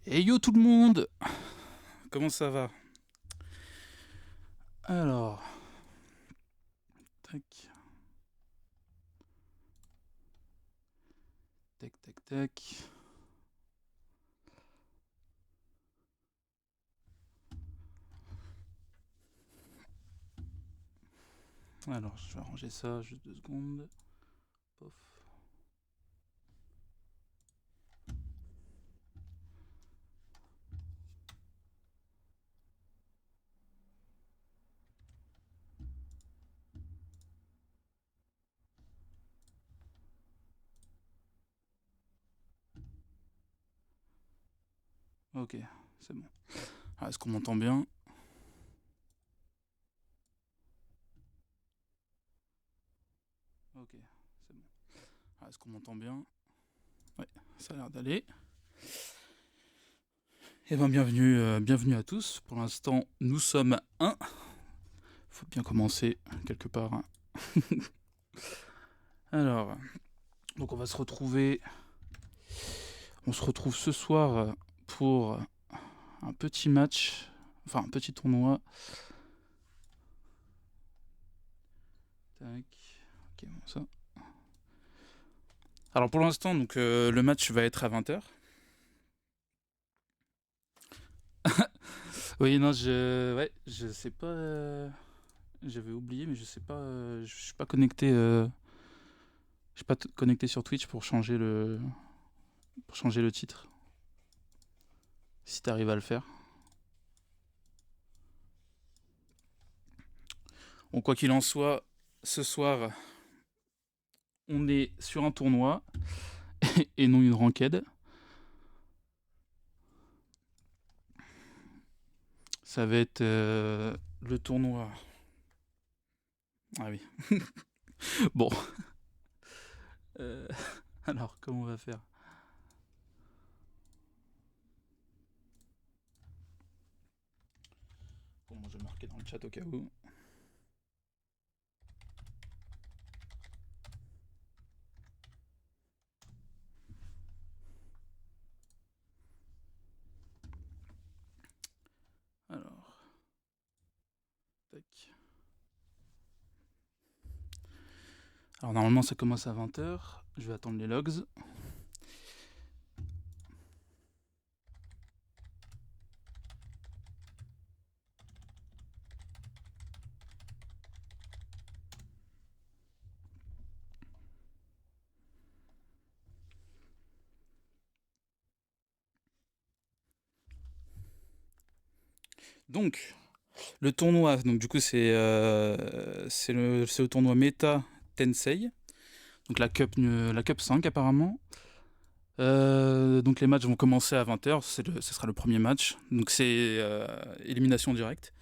Hey yo tout le monde! Comment ça va? Alors, tac, tac, tac, tac. Alors, je vais arranger ça, juste 2 secondes. Pof. Ok, c'est bon. Ah, est-ce qu'on m'entend bien? Ok, c'est bon. Ah, est-ce qu'on m'entend bien? Ouais, ça a l'air d'aller. Eh ben, bienvenue à tous. Pour l'instant, nous sommes un. Faut bien commencer quelque part, hein. Alors, donc on va se retrouver. On se retrouve ce soir pour un petit match, enfin un petit tournoi. Tac. Ok, bon, ça. Alors pour l'instant, donc le match va être à 20h. Oui, non, je sais pas. J'avais oublié, mais je sais pas. Je suis pas connecté. Je suis pas connecté sur Twitch pour changer le titre. Si t'arrives à le faire. Bon, quoi qu'il en soit, ce soir, on est sur un tournoi et non une ranked. Ça va être le tournoi. Ah oui. Bon. Euh, alors, comment on va faire? Bon, moi je vais marquer dans le chat au cas où. Alors, tac. Alors normalement ça commence à 20h. Je vais attendre les logs. Donc, le tournoi, donc du coup c'est le tournoi Meta Tensei. Donc la Cup 5 apparemment. Donc les matchs vont commencer à 20h, ce sera le premier match. Donc c'est élimination directe.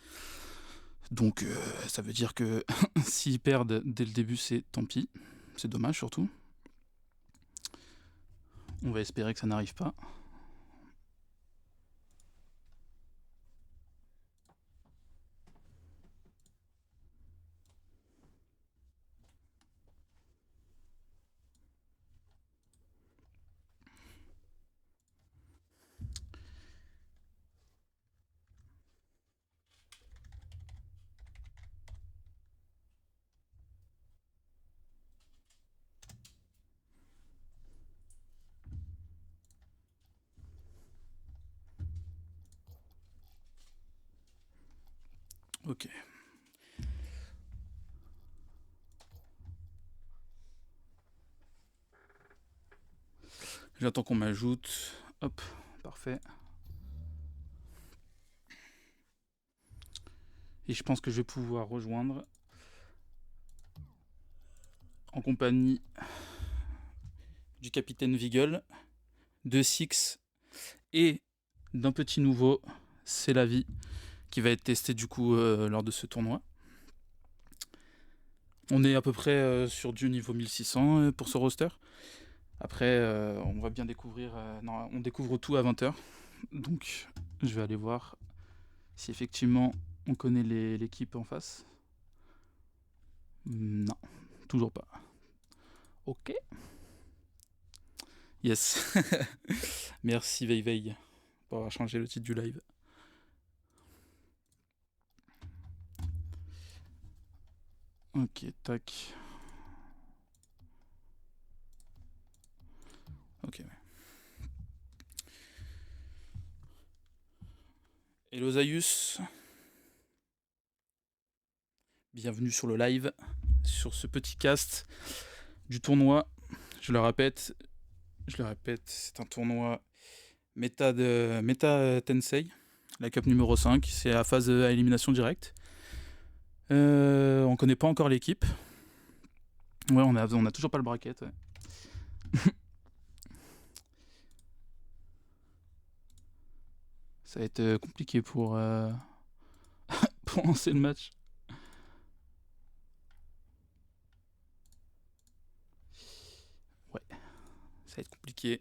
Donc ça veut dire que s'ils perdent dès le début, c'est tant pis. C'est dommage surtout. On va espérer que ça n'arrive pas. Ok. J'attends qu'on m'ajoute. Hop, parfait. Et je pense que je vais pouvoir rejoindre en compagnie du capitaine Vigel, de Six et d'un petit nouveau, c'est la vie, qui va être testé du coup lors de ce tournoi. On est à peu près sur du niveau 1600 pour ce roster. Après, on va bien découvrir. Non, on découvre tout à 20h. Donc, je vais aller voir si effectivement on connaît l'équipe en face. Non, toujours pas. Ok. Yes. Merci Veille Veille pour avoir changé le titre du live. Ok, tac. Ok. Hello Zaius. Bienvenue sur le live, sur ce petit cast du tournoi. Je le répète, c'est un tournoi Meta Tensei, la cup numéro 5, c'est à phase à élimination directe. On connaît pas encore l'équipe. Ouais, on a toujours pas le bracket. Ouais. Ça va être compliqué pour lancer le match. Ouais, ça va être compliqué.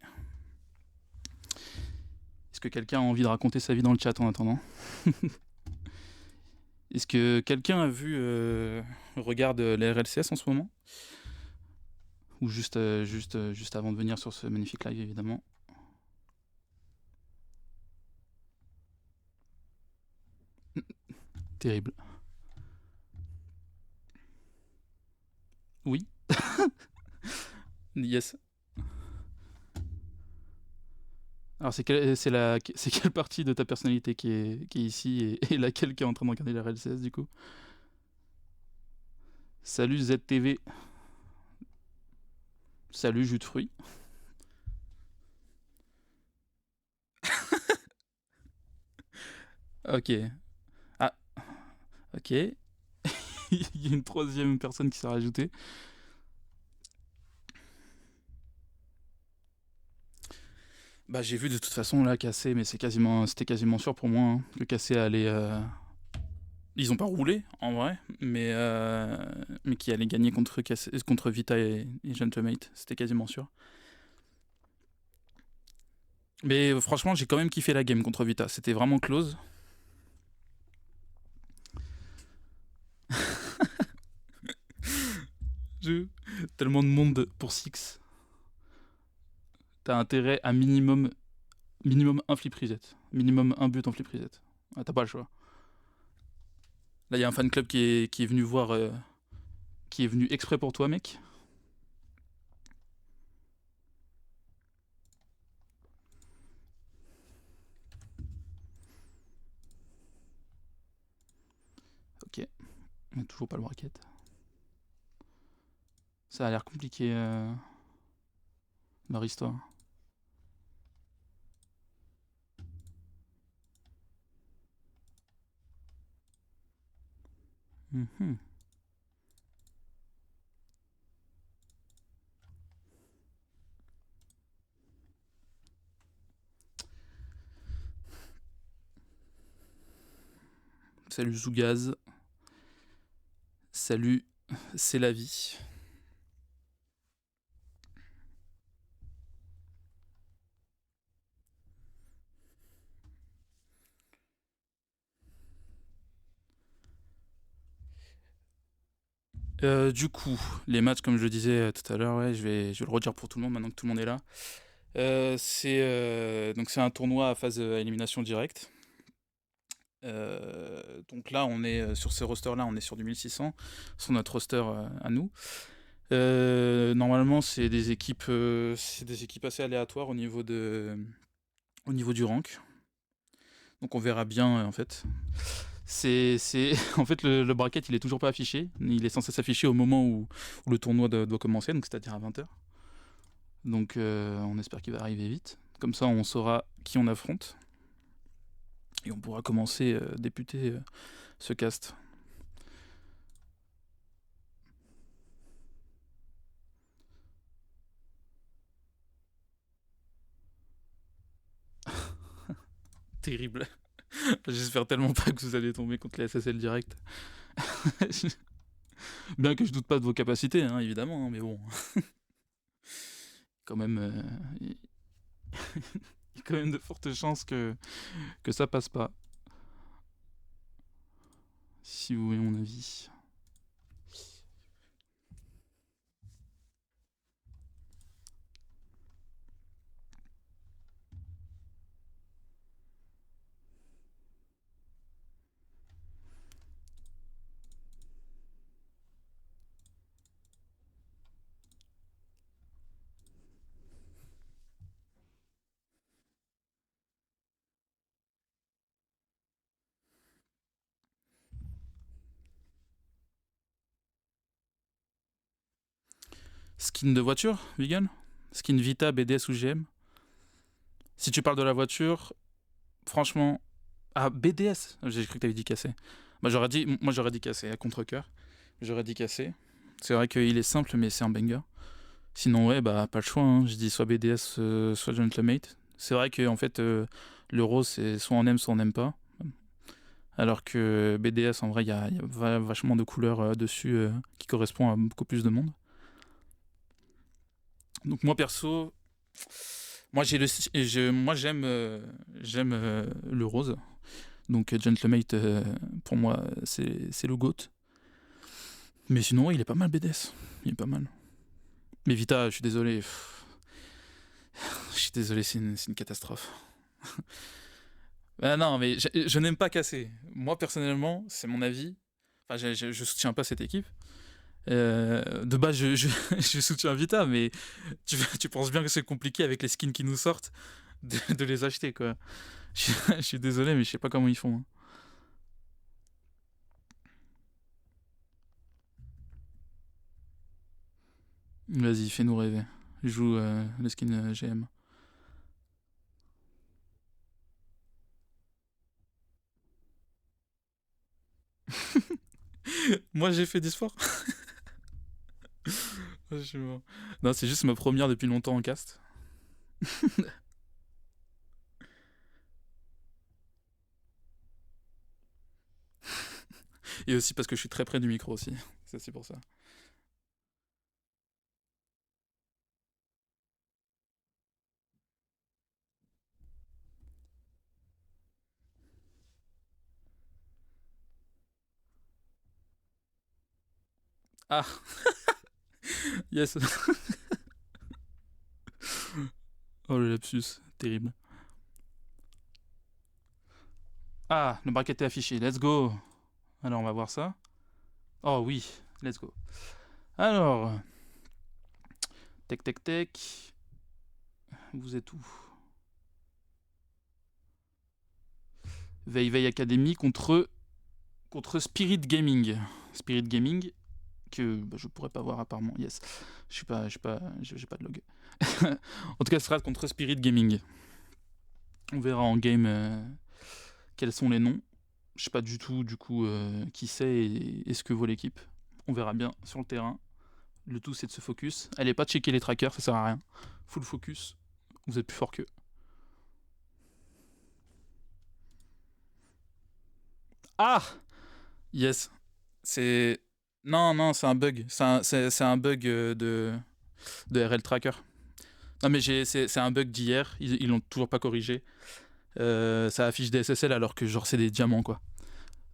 Est-ce que quelqu'un a envie de raconter sa vie dans le chat en attendant? Est-ce que quelqu'un a vu regarde la RLCS en ce moment? Ou juste avant de venir sur ce magnifique live, évidemment. Terrible. Oui. Yes. Alors c'est quelle partie de ta personnalité qui est ici et laquelle qui est en train de regarder la RLCS du coup? Salut ZTV. Salut jus de fruits. Ok. Ah, ok. Il y a une troisième personne qui s'est rajoutée. Bah j'ai vu de toute façon là Cassé, mais c'était quasiment sûr pour moi hein, que Cassé allait. Ils ont pas roulé en vrai, mais qui allait gagner contre Vita et Gentlemate, c'était quasiment sûr. Mais franchement, j'ai quand même kiffé la game contre Vita, c'était vraiment close. Tellement de monde pour Six. T'as intérêt à minimum un flip reset, minimum un but en flip reset. Ah, t'as pas le choix. Là, il y a un fan club qui est venu voir, qui est venu exprès pour toi, mec. Ok, mais toujours pas le bracket. Ça a l'air compliqué, leur histoire. Mhm. Salut Zougaz. Salut, c'est la vie. Du coup, les matchs, comme je le disais tout à l'heure, ouais, je vais le redire pour tout le monde maintenant que tout le monde est là. Donc c'est un tournoi à phase à élimination directe. Donc là, on est sur ce roster-là, on est sur du 1600, sur notre roster à nous. Normalement, c'est des équipes assez aléatoires au niveau du rank. Donc on verra bien en fait. En fait le bracket il est toujours pas affiché. Il est censé s'afficher au moment où le tournoi doit commencer, donc c'est-à-dire à 20h. Donc on espère qu'il va arriver vite. Comme ça on saura qui on affronte. Et on pourra commencer débuter ce cast. Terrible. J'espère tellement pas que vous allez tomber contre les SSL direct. Bien que je doute pas de vos capacités, hein, évidemment, hein, mais bon. Quand même, il y a quand même de fortes chances que ça passe pas. Si vous voulez mon avis. Skin de voiture, vegan? Skin Vita, BDS ou GM? Si tu parles de la voiture, franchement. Ah, BDS? J'ai cru que t'avais dit cassé. Moi j'aurais dit cassé, à contre-coeur. J'aurais dit cassé. C'est vrai qu'il est simple, mais c'est un banger. Sinon, ouais, bah, pas le choix, hein. Je dis soit BDS, soit Gentlemate. C'est vrai que en fait, le rose, c'est soit on aime, soit on n'aime pas. Alors que BDS, en vrai, il y a vachement de couleurs dessus qui correspondent à beaucoup plus de monde. Donc moi perso, moi j'ai moi j'aime le rose. Donc Gentlemate pour moi c'est le GOAT. Mais sinon ouais, il est pas mal BDS, il est pas mal. Mais Vita, je suis désolé, je suis désolé, c'est une catastrophe. Ah non, mais je n'aime pas casser. Moi personnellement, c'est mon avis. Enfin, je soutiens pas cette équipe. De base, je soutiens Vita, mais tu penses bien que c'est compliqué avec les skins qui nous sortent de les acheter, quoi. Je suis désolé, mais je sais pas comment ils font, hein. Vas-y, fais-nous rêver. Joue le skin GM. Moi, j'ai fait du sport. Je suis mort. Non, c'est juste ma première depuis longtemps en cast. Et aussi parce que je suis très près du micro aussi. C'est aussi pour ça. Ah, yes. Oh le lapsus, terrible. Ah, le bracket est affiché. Let's go. Alors, on va voir ça. Oh oui, let's go. Alors, tech. Vous êtes où? Veille Academy contre Spirit Gaming. Spirit Gaming que bah, je pourrais pas voir apparemment. Yes. J'ai pas de log. En tout cas, ce sera contre Spirit Gaming. On verra en game quels sont les noms. Je sais pas du tout du coup qui c'est et ce que vaut l'équipe. On verra bien sur le terrain. Le tout c'est de se focus. Allez pas checker les trackers, ça sert à rien. Full focus. Vous êtes plus fort qu'eux. Ah, yes. C'est non, c'est un bug. C'est un bug de RL Tracker. Non mais c'est un bug d'hier. Ils l'ont toujours pas corrigé. Ça affiche des SSL alors que genre c'est des diamants quoi.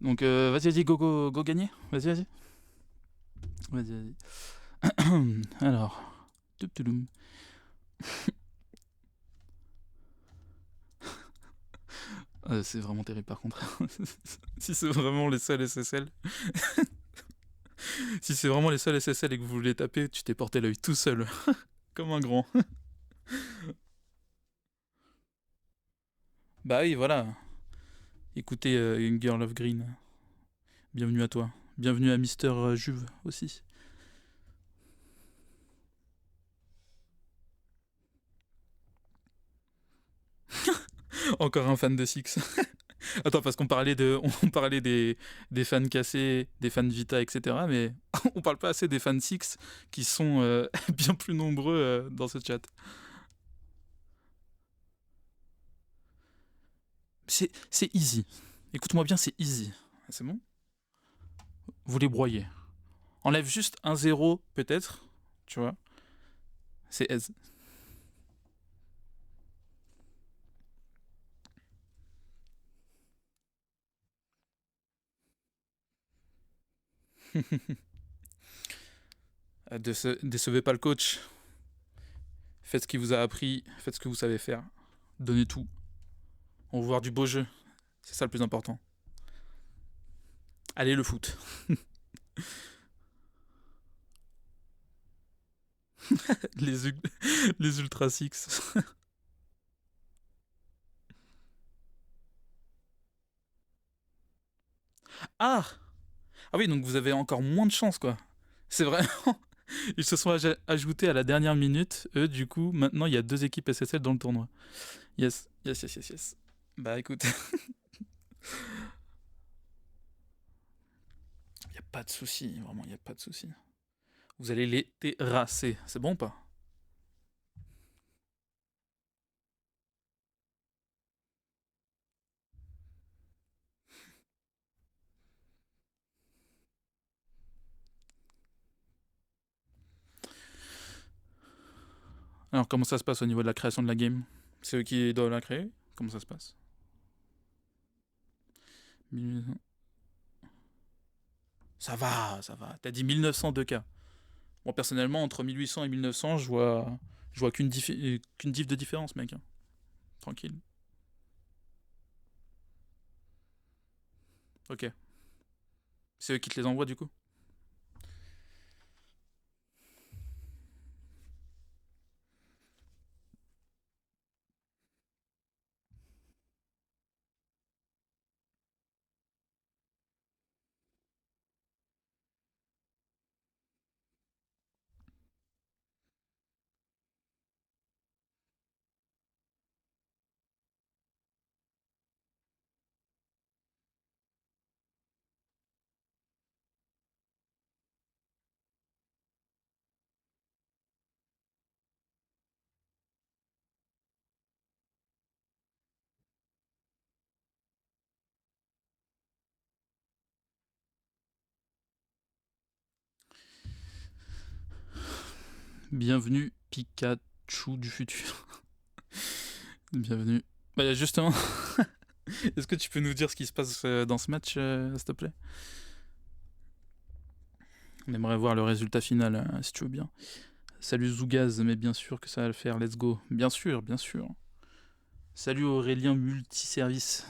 Donc vas-y, go gagner. Vas-y. Vas-y. Alors. Toup-touloum. C'est vraiment terrible par contre. Si c'est vraiment les seuls SSL. Si c'est vraiment les seuls SSL et que vous voulez taper, tu t'es porté l'œil tout seul. Comme un grand. Bah oui, voilà. Écoutez, une Girl of Green. Bienvenue à toi. Bienvenue à Mister Juve aussi. Encore un fan de Six. Attends, parce qu'on parlait on parlait des fans cassés, des fans Vita, etc. Mais on parle pas assez des fans Six qui sont bien plus nombreux dans ce chat. C'est easy. Écoute-moi bien, c'est easy. C'est bon? Vous les broyez. Enlève juste un zéro, peut-être. Tu vois? C'est aise. Décevez pas le coach. Faites ce qu'il vous a appris. Faites ce que vous savez faire. Donnez tout. On va voir du beau jeu. C'est ça le plus important. Allez, le foot. les, les Ultra Six. Ah! Ah oui, donc vous avez encore moins de chance, quoi. C'est vrai. Ils se sont ajoutés à la dernière minute. Eux, du coup, maintenant, il y a 2 équipes SSL dans le tournoi. Yes, yes, yes, yes, yes. Bah écoute, il n'y a pas de souci, vraiment, il n'y a pas de souci. Vous allez les terrasser, c'est bon ou pas? Alors, comment ça se passe au niveau de la création de la game? C'est eux qui doivent la créer? Comment ça se passe? 1900. Ça va, ça va. T'as dit 1900 2K. Moi, personnellement, entre 1800 et 1900, je vois qu'une diff de différence, mec, hein. Tranquille. Ok. C'est eux qui te les envoient, du coup? Bienvenue, Pikachu du futur. Bienvenue. Bah, justement, est-ce que tu peux nous dire ce qui se passe dans ce match, s'il te plaît? On aimerait voir le résultat final, si tu veux bien. Salut Zougaz, mais bien sûr que ça va le faire, let's go. Bien sûr, bien sûr. Salut Aurélien Multiservice.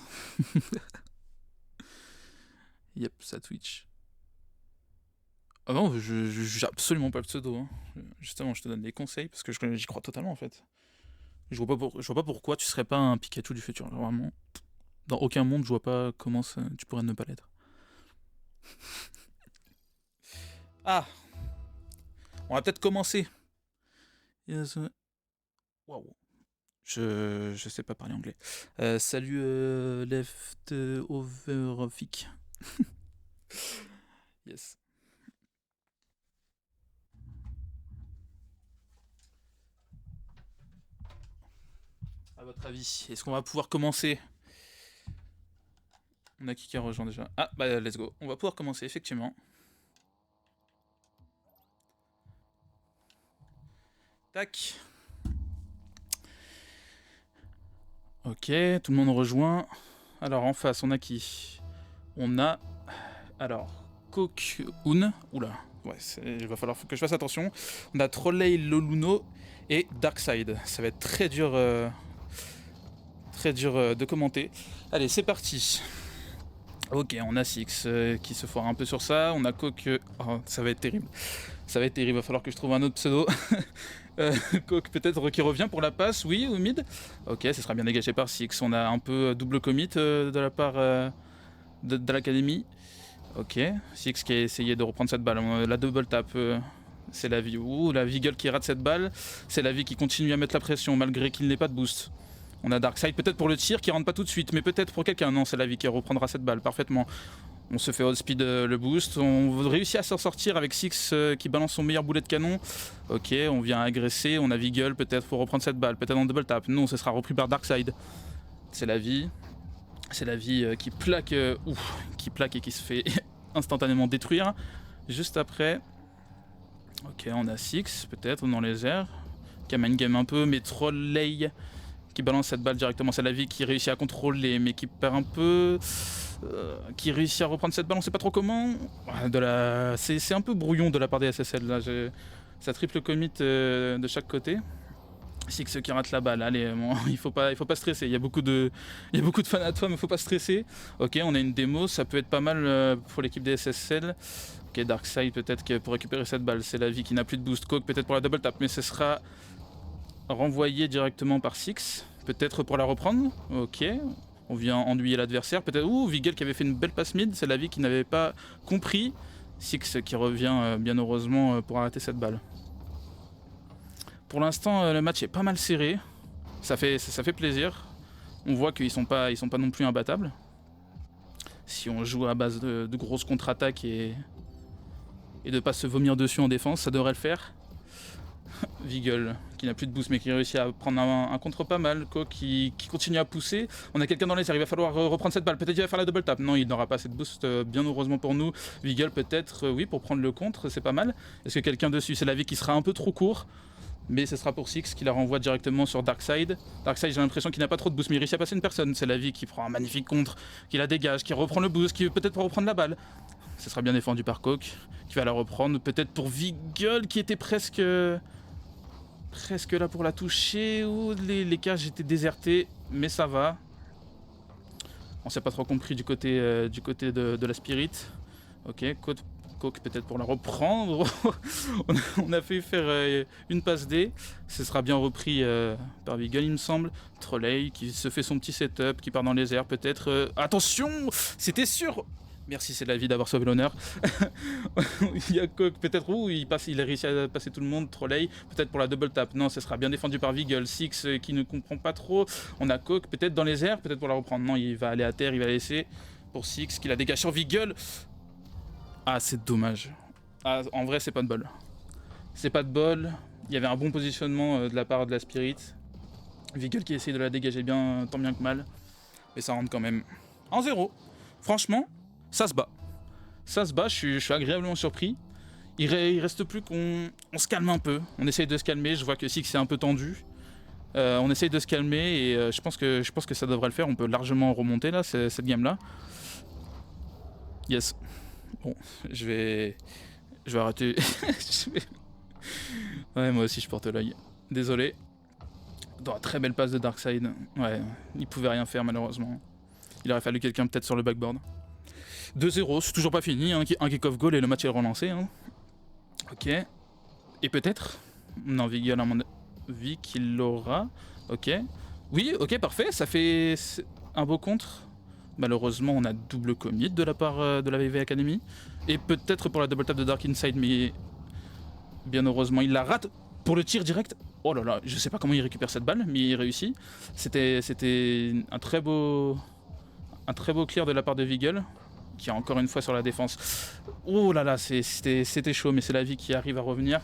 Yep, ça Twitch. Ah non, j'ai absolument pas le pseudo, hein. Justement, je te donne des conseils parce que j'y crois totalement en fait. Je vois pas pourquoi tu serais pas un Pikachu du futur. Genre, vraiment, dans aucun monde, je vois pas comment tu pourrais ne pas l'être. Ah, on va peut-être commencer. Yes. Waouh. Je sais pas parler anglais. Salut Left Overfic. Yes. À votre avis, est-ce qu'on va pouvoir commencer? On a qui a rejoint déjà? Ah, bah let's go. On va pouvoir commencer, effectivement. Tac. Ok, tout le monde rejoint. Alors en face, on a qui? On a. Alors, Coke-Un. Oula, ouais, il va falloir que je fasse attention. On a Trolley Loluno et Darkside. Ça va être très dur de commenter. Allez, c'est parti. Ok, on a Six qui se foire un peu sur ça. On a Coke. Oh, ça va être terrible. Ça va être terrible. Il va falloir que je trouve un autre pseudo. Coke peut-être qui revient pour la passe. Oui, ou mid. Ok, ce sera bien dégagé par Six. On a un peu double commit de la part de l'académie. Ok, Six qui a essayé de reprendre cette balle. La double tap. C'est la vie. Ouh, la Vigle qui rate cette balle. C'est la vie qui continue à mettre la pression malgré qu'il n'ait pas de boost. On a Darkside peut-être pour le tir qui rentre pas tout de suite, mais peut-être pour quelqu'un. Non, c'est la vie qui reprendra cette balle parfaitement. On se fait speed le boost. On réussit à s'en sortir avec Six qui balance son meilleur boulet de canon. Ok, on vient agresser. On a Vigle peut-être pour reprendre cette balle. Peut-être en double tap. Non, ce sera repris par Darkside. C'est la vie. C'est la vie qui plaque. Qui plaque et qui se fait instantanément détruire. Juste après. Ok, on a Six peut-être dans les airs. Qui amène game un peu, mais Trolley qui balance cette balle directement. C'est la vie qui réussit à contrôler, mais qui perd un peu. Qui réussit à reprendre cette balle, on sait pas trop comment. C'est un peu brouillon de la part des SSL là. Ça triple commit de chaque côté. Six qui rate la balle. Allez, bon, il faut pas stresser. Il y a beaucoup de fans à toi, mais faut pas stresser. Ok, on a une démo, ça peut être pas mal pour l'équipe des SSL. Ok, Darkside peut-être pour récupérer cette balle. C'est la vie qui n'a plus de boost. Coke peut-être pour la double tap, mais ce sera renvoyé directement par Six. Peut-être pour la reprendre. Ok. On vient enduyer l'adversaire. Peut-être. Ouh, Vigel qui avait fait une belle passe mid. C'est la vie qui n'avait pas compris. Six qui revient bien heureusement pour arrêter cette balle. Pour l'instant, le match est pas mal serré. Ça fait plaisir. On voit qu'ils sont pas non plus imbattables. Si on joue à base de grosses contre-attaques et de pas se vomir dessus en défense, ça devrait le faire. Vigel qui n'a plus de boost mais qui réussit à prendre un contre pas mal. Coq qui continue à pousser. On a quelqu'un dans les airs, il va falloir reprendre cette balle. Peut-être qu'il va faire la double tap. Non, il n'aura pas cette boost, bien heureusement pour nous. Vigel peut-être, oui, pour prendre le contre, c'est pas mal. Est-ce que quelqu'un dessus? C'est la vie qui sera un peu trop court. Mais ce sera pour Six qui la renvoie directement sur Darkseid. Darkseid, j'ai l'impression qu'il n'a pas trop de boost, mais il réussit à passer une personne. C'est la vie qui prend un magnifique contre, qui la dégage, qui reprend le boost, qui peut-être pour reprendre la balle. Ce sera bien défendu par Coq, qui va la reprendre. Peut-être pour Vigel, qui était presque là pour la toucher. Ou les cages étaient désertées, mais ça va. On s'est pas trop compris du côté de la Spirit. Ok, Coq peut-être pour la reprendre. On a fait faire une passe D. Ce sera bien repris par Vigel, il me semble. Trolley qui se fait son petit setup, qui part dans les airs peut-être. Attention, c'était sûr. Merci, c'est de la vie d'avoir sauvé l'honneur. Il y a Coq peut-être où il a réussi à passer tout le monde. Trolley peut-être pour la double tap. Non, ce sera bien défendu par Vigel. Six qui ne comprend pas trop. On a Coq peut-être dans les airs, peut-être pour la reprendre. Non, il va aller à terre, il va la laisser pour Six qui la dégage sur Vigel. Ah, c'est dommage. Ah, en vrai, c'est pas de bol. C'est pas de bol. Il y avait un bon positionnement de la part de la Spirit. Vigel qui essaye de la dégager bien, tant bien que mal. Mais ça rentre quand même en 0. Franchement, ça se bat. Ça se bat, je suis agréablement surpris. Il reste plus qu'on se calme un peu. On essaye de se calmer. Je vois que Six est un peu tendu. On essaye de se calmer et je pense que ça devrait le faire. On peut largement remonter là, cette game-là. Yes. Bon, je vais arrêter. Ouais, moi aussi je porte l'œil. Désolé. Dans la très belle passe de Darkseid. Ouais, il pouvait rien faire malheureusement. Il aurait fallu quelqu'un peut-être sur le backboard. 2-0, c'est toujours pas fini. Hein. Un kick-off goal et le match est relancé. Hein. Ok. Et peut-être. Non, Vigel à mon avis qu'il l'aura. Ok. Oui, ok, parfait. Ça fait un beau contre. Malheureusement, on a double commit de la part de la VV Academy. Et peut-être pour la double tap de Dark Inside, mais bien heureusement, il la rate pour le tir direct. Oh là là, je sais pas comment il récupère cette balle, mais il réussit. C'était un très beau clear de la part de Vigel, qui est encore une fois sur la défense. Oh là là, c'était chaud, mais c'est la vie qui arrive à revenir.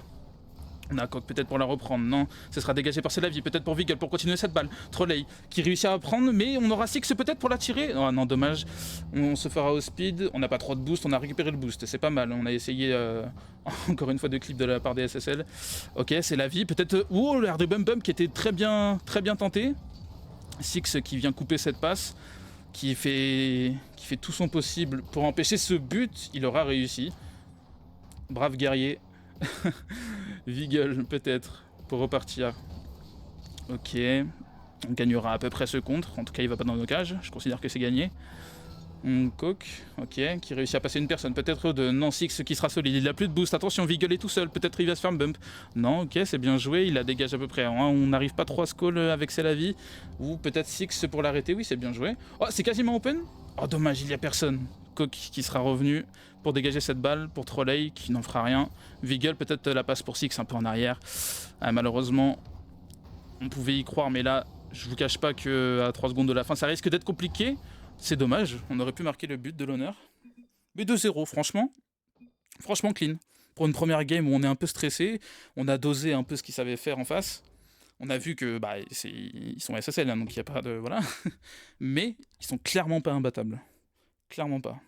On a Coq peut-être pour la reprendre, non, ce sera dégagé par Célavie, peut-être pour Vigel pour continuer cette balle. Trolley qui réussit à prendre, mais on aura Six peut-être pour la tirer. Oh non, dommage, on se fera au speed, on n'a pas trop de boost, on a récupéré le boost, c'est pas mal. On a essayé encore une fois de clip de la part des SSL. Ok, c'est la vie, peut-être. Oh, l'air de bump qui était très bien tenté. Six qui vient couper cette passe, qui fait tout son possible pour empêcher ce but, il aura réussi. Brave guerrier. Vigel peut-être pour repartir. Ok, on gagnera à peu près ce contre. En tout cas, il va pas dans nos cages. Je considère que c'est gagné. Coq, ok, qui réussit à passer une personne. Peut-être de non, Six qui sera solide. Il a plus de boost. Attention, Vigel est tout seul. Peut-être il va se faire un bump. Non, ok, c'est bien joué. Il la dégage à peu près. On n'arrive pas trop à se call avec Célavie. Ou peut-être Six pour l'arrêter. Oui, c'est bien joué. Oh, c'est quasiment open. Oh, dommage, il y a personne. Coq qui sera revenu pour dégager cette balle, pour Trolley qui n'en fera rien. Vigel peut-être la passe pour Six un peu en arrière. Malheureusement, on pouvait y croire, mais là, je vous cache pas qu'à 3 secondes de la fin, ça risque d'être compliqué. C'est dommage, on aurait pu marquer le but de l'honneur. Mais 2-0, franchement clean. Pour une première game où on est un peu stressé, on a dosé un peu ce qu'ils savaient faire en face. On a vu que ils sont SSL, hein, donc il n'y a pas de... Voilà. Mais ils sont clairement pas imbattables. Clairement pas.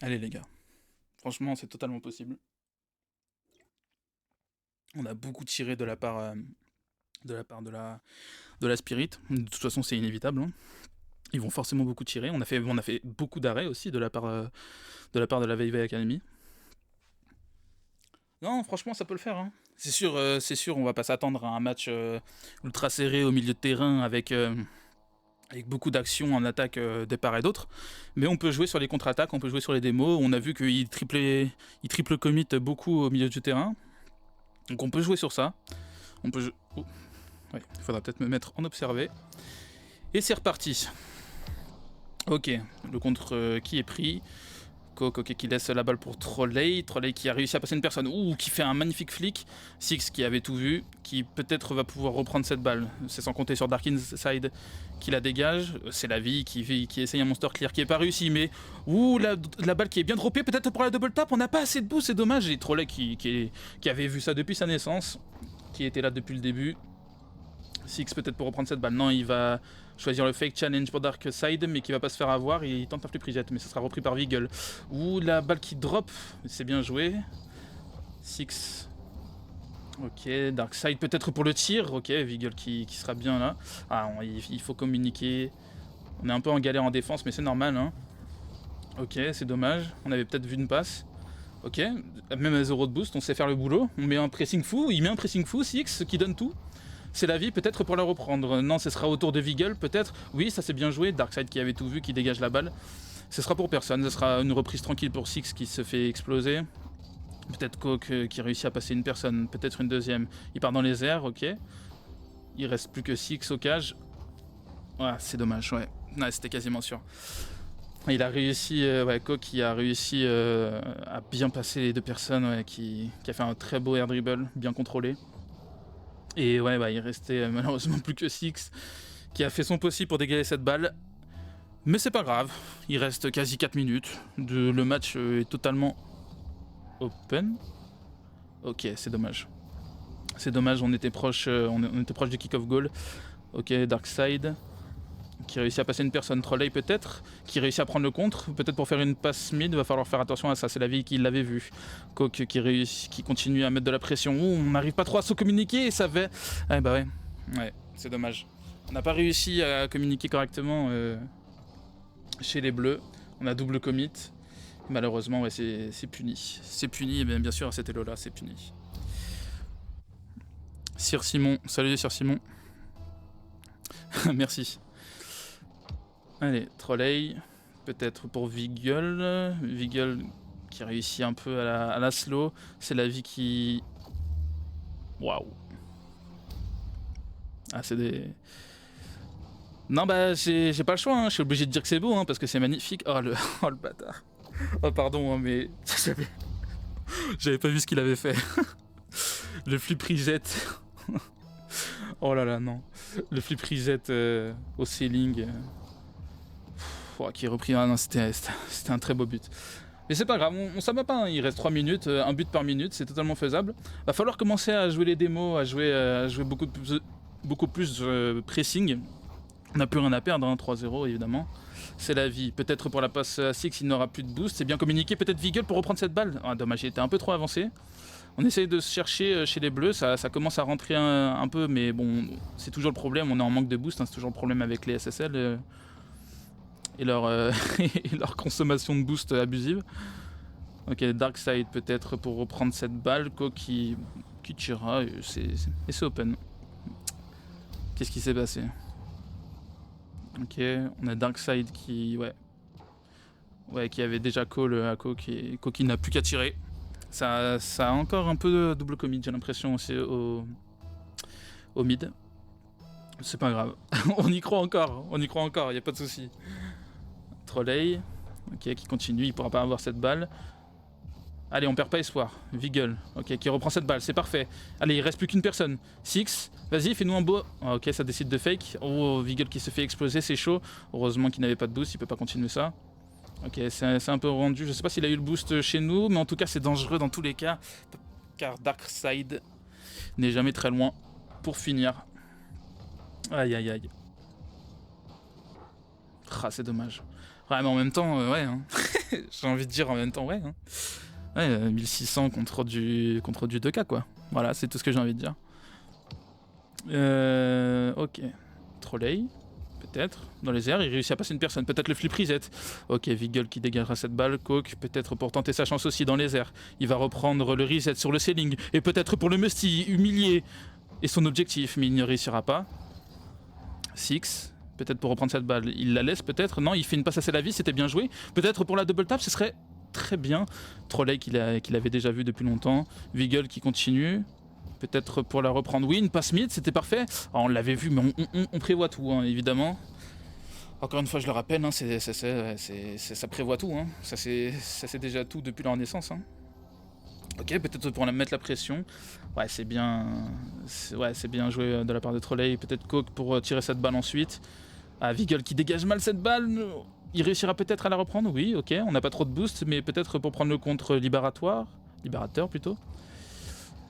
Allez les gars. Franchement, c'est totalement possible. On a beaucoup tiré de la part de la Spirit. De toute façon, c'est inévitable. Hein. Ils vont forcément beaucoup tirer. On a fait beaucoup d'arrêts aussi de la part de la VV Academy. Non, franchement, ça peut le faire. Hein. C'est sûr, on va pas s'attendre à un match ultra serré au milieu de terrain avec beaucoup d'actions en attaque des part et d'autres. Mais on peut jouer sur les contre-attaques, on peut jouer sur les démos. On a vu qu'il triple commit beaucoup au milieu du terrain. Donc on peut jouer sur ça. On peut... Oh. Ouais, il faudra peut-être me mettre en observé. Et c'est reparti. Ok, le contre qui est pris. Coq, ok, qui laisse la balle pour Trolley. Trolley qui a réussi à passer une personne. Ouh, qui fait un magnifique flick. Six qui avait tout vu. Qui peut-être va pouvoir reprendre cette balle. C'est sans compter sur Dark Inside qui la dégage. C'est la vie qui essaye un monster clear qui est pas réussi. Mais ouh, la balle qui est bien droppée. Peut-être pour la double tap. On n'a pas assez de boost, c'est dommage. Et Trolley qui avait vu ça depuis sa naissance. Qui était là depuis le début. Six peut-être pour reprendre cette balle. Non, il va choisir le fake challenge pour Dark Side, mais qui va pas se faire avoir. Il tente un flip reset, mais ça sera repris par Vigel. Ouh, la balle qui drop. C'est bien joué. Six. Ok, Dark Side peut-être pour le tir. Ok, Vigel qui sera bien là. Ah, il faut communiquer. On est un peu en galère en défense, mais c'est normal. Hein. Ok, c'est dommage. On avait peut-être vu une passe. Ok, même à 0 de boost, on sait faire le boulot. On met un pressing fou. Il met un pressing fou, Six, qui donne tout. C'est la vie, peut-être pour la reprendre. Non, ce sera autour de Vigel, peut-être. Oui, ça c'est bien joué. Darkseid qui avait tout vu, qui dégage la balle. Ce sera pour personne. Ce sera une reprise tranquille pour Six qui se fait exploser. Peut-être Coq qui réussit à passer une personne. Peut-être une deuxième. Il part dans les airs, ok. Il reste plus que Six au cage. Ouais, c'est dommage, ouais. Ouais, c'était quasiment sûr. Il a réussi, ouais, Coq qui a réussi à bien passer les deux personnes, ouais, qui a fait un très beau air dribble, bien contrôlé. Et ouais, bah, il restait malheureusement plus que Six, qui a fait son possible pour dégager cette balle. Mais c'est pas grave, il reste quasi 4 minutes. Le match est totalement open. Ok, c'est dommage. C'est dommage, on était proche du kick-off goal. Ok, Darkseid, qui réussit à passer une personne. Trolley peut-être, qui réussit à prendre le contre. Peut-être pour faire une passe mid, va falloir faire attention à ça. C'est la vie qui l'avait vu. Coq qui continue à mettre de la pression. Ouh, on n'arrive pas trop à se communiquer et ça fait... Ah bah ouais, ouais, c'est dommage. On n'a pas réussi à communiquer correctement chez les Bleus. On a double commit. Malheureusement, ouais, c'est puni. C'est puni, et bien sûr, à cet elo-là, c'est puni. Sir Simon, salut Sir Simon. Merci. Allez, Trolley, peut-être pour Vigel. Vigel qui réussit un peu à la slow. C'est la vie qui... Waouh. Ah, c'est des... Non, bah, j'ai pas le choix, hein. Je suis obligé de dire que c'est beau, hein, parce que c'est magnifique. Oh, le bâtard. Oh, pardon, hein, mais... J'avais pas vu ce qu'il avait fait. Le flip reset. Oh là là, non. Le flip reset au ceiling... qui est repris. Ah non, c'était un très beau but. Mais c'est pas grave, on s'en va pas, hein. Il reste 3 minutes, un but par minute, c'est totalement faisable. Va falloir commencer à jouer les démos, à jouer beaucoup plus pressing. On n'a plus rien à perdre, hein, 3-0 évidemment. C'est la vie. Peut-être pour la passe à Six, il n'aura plus de boost. C'est bien communiqué, peut-être Vigel pour reprendre cette balle. Ah, dommage, il était un peu trop avancé. On essaye de se chercher chez les Bleus, ça commence à rentrer un peu, mais bon, c'est toujours le problème, on est en manque de boost, hein, c'est toujours le problème avec les SSL. Et leur consommation de boost abusive. Ok, Darkseid peut-être pour reprendre cette balle. Coq qui tirera et c'est open. Qu'est-ce qui s'est passé? Ok, on a Darkseid qui... Ouais, qui avait déjà call à Coq et Coq qui n'a plus qu'à tirer. Ça a encore un peu de double commit, j'ai l'impression aussi au mid. C'est pas grave. on y croit encore, y a pas de souci. Trolley, ok, qui continue, il pourra pas avoir cette balle. Allez, on perd pas espoir. Vigel, ok, qui reprend cette balle, c'est parfait. Allez, il reste plus qu'une personne. Six, vas-y, fais-nous un beau... Ah, ok, ça décide de fake. Oh, Vigel qui se fait exploser, c'est chaud. Heureusement qu'il n'avait pas de boost, il peut pas continuer ça. Ok, c'est un peu rendu. Je sais pas s'il a eu le boost chez nous, mais en tout cas, c'est dangereux dans tous les cas. Car Darkseid n'est jamais très loin pour finir. Aïe, aïe, aïe. Ah, c'est dommage. Ouais, mais en même temps, ouais, hein. J'ai envie de dire en même temps, ouais. Hein. Ouais, 1600 contre du 2K, quoi. Voilà, c'est tout ce que j'ai envie de dire. Ok. Trolley, peut-être. Dans les airs, il réussit à passer une personne. Peut-être le flip reset. Ok, Vigel qui dégagera cette balle. Coq, peut-être pour tenter sa chance aussi dans les airs. Il va reprendre le reset sur le ceiling. Et peut-être pour le Musty, humilier. Et son objectif, mais il ne réussira pas. Six. Peut-être pour reprendre cette balle, il la laisse peut-être. Non, il fait une passe à C'est la vie, c'était bien joué. Peut-être pour la double tap, ce serait très bien. Trolley qu'il avait déjà vu depuis longtemps. Vigel qui continue. peut-être pour la reprendre. Oui, une passe mid, c'était parfait. On l'avait vu, mais on prévoit tout, hein, évidemment. Encore une fois, je le rappelle, hein, ça prévoit tout. Hein. Ça c'est déjà tout depuis leur naissance. Hein. Ok, peut-être pour mettre la pression. Ouais, c'est bien joué de la part de Trolley. Peut-être Coke pour tirer cette balle ensuite. Ah, Vigel qui dégage mal cette balle. Il réussira peut-être à la reprendre. Oui, ok, on n'a pas trop de boost, mais peut-être pour prendre le contre libérateur plutôt.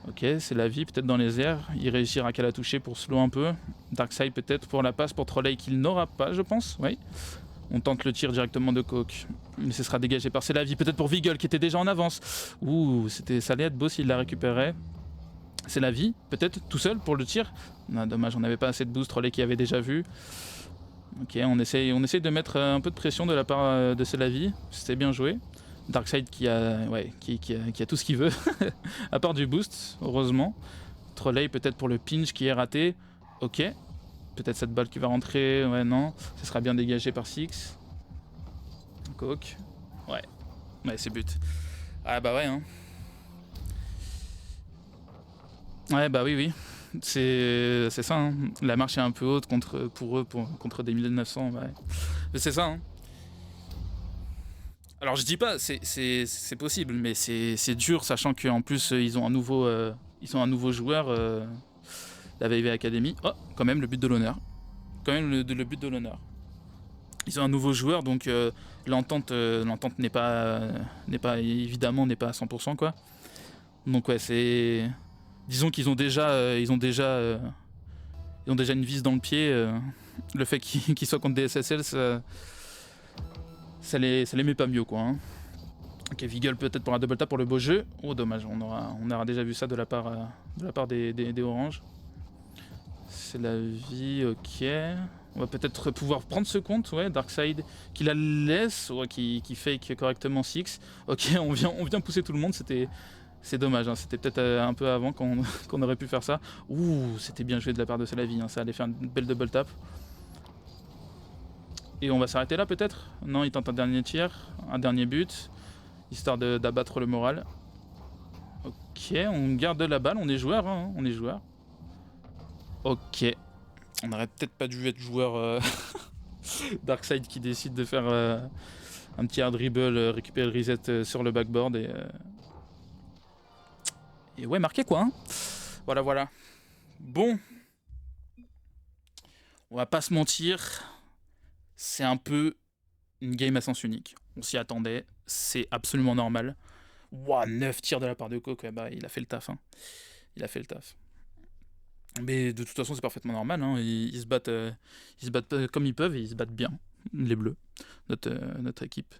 Ok, c'est la vie, peut-être dans les airs. Il réussira qu'à la toucher pour slow un peu. Darkseid peut-être pour la passe pour Trolley qu'il n'aura pas, je pense. Oui. On tente le tir directement de Coke. Mais ce sera dégagé par C'est la vie. Peut-être pour Vigel qui était déjà en avance. Ouh, ça allait être beau s'il la récupérait. C'est la vie, peut-être tout seul pour le tir. Non, dommage, on n'avait pas assez de boost. Trolley qui avait déjà vu. Ok, on essaye de mettre un peu de pression de la part de C'est la vie. C'était bien joué. Darkseid qui a tout ce qu'il veut, à part du boost, heureusement. Trolley peut-être pour le pinch qui est raté. Ok. Peut-être cette balle qui va rentrer. Ouais, non. Ça sera bien dégagé par Six. Coke. Ouais, c'est but. Ah bah ouais, hein. Ouais, bah oui. C'est ça, hein. La marche est un peu haute contre des 1900. Ouais. Mais c'est ça, hein. Alors je dis pas, c'est possible, mais c'est dur, sachant qu'en plus ils ont un nouveau joueur, la VV Academy. Oh, quand même le but de l'honneur. Le but de l'honneur. Ils ont un nouveau joueur, donc l'entente n'est pas évidemment n'est pas à 100% quoi. Donc ouais, c'est, disons qu'ils ont déjà une vis dans le pied. Le fait qu'ils soient contre des SSL, ça les met pas mieux quoi. Hein. Ok, Vigel peut-être pour un double tap pour le beau jeu. Oh dommage, on aura déjà vu ça de la part des Oranges. C'est la vie, ok. On va peut-être pouvoir prendre ce compte, ouais, Darkseid qui la laisse, ouais, qui fake correctement Six. Ok, on vient pousser tout le monde, c'est dommage, hein. C'était peut-être un peu avant qu'on aurait pu faire ça. Ouh, c'était bien joué de la part de C'est la vie, hein. Ça allait faire une belle double tap. Et on va s'arrêter là peut-être? Non, il tente un dernier tir, un dernier but, histoire d'abattre le moral. Ok, on garde la balle, on est joueur, hein, on est joueur. Ok, on aurait peut-être pas dû être joueur. Darkseid qui décide de faire un petit hard dribble, récupérer le reset sur le backboard et ouais, marqué quoi. Hein. Voilà. Bon, on va pas se mentir, c'est un peu une game à sens unique. On s'y attendait, c'est absolument normal. Ouah, 9 tirs de la part de Coke, ouais, bah, il a fait le taf. Hein. Mais de toute façon, c'est parfaitement normal. Hein. Ils se battent comme ils peuvent et ils se battent bien, les Bleus, notre équipe.